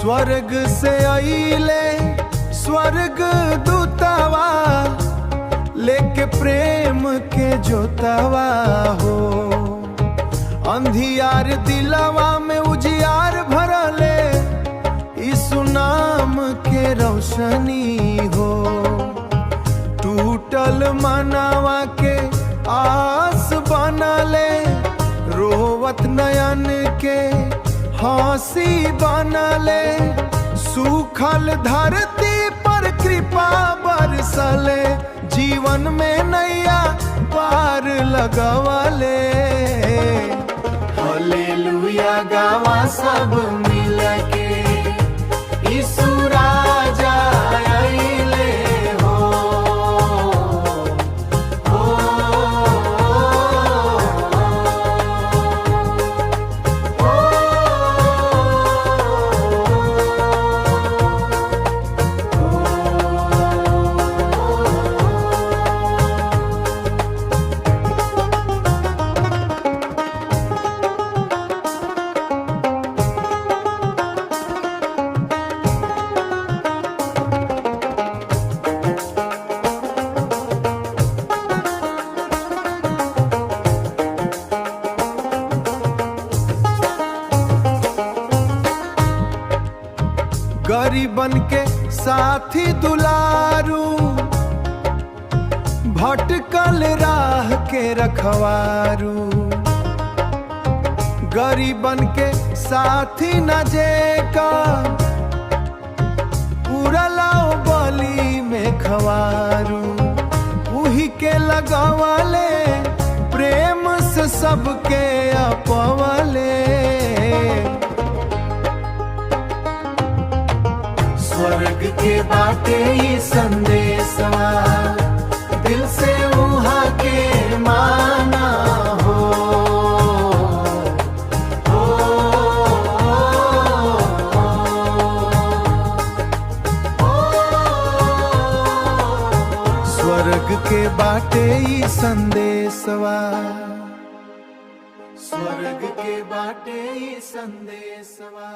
स्वर्ग से आइले स्वर्ग दूतावा, लेके प्रेम के जोतावा हो। अंधियार दिलवा में उजियार भरले, यीशु नाम के रोशनी हो। टूटल मनवा के आस बनले, रोवत नयन के हंसी बनले। सूखल धरती पर कृपा बरसले, जीवन में नैया पार लगवले। हालेलुया गावा सब मिलके, यीशु राजा आइले हो। गरीबन के साथी दुलारू, भटकल राह के रखवारू। गरीबन के साथी न जेका, पूरा लाओ बली में खवारू। उही के लगवले, प्रेम से सबके अपवले। स्वर्ग के बाटे ही संदेशवा, दिल से उहा के माना हो। स्वर्ग के बाटे ही संदेशवा, स्वर्ग के बाटे ही संदेशवा।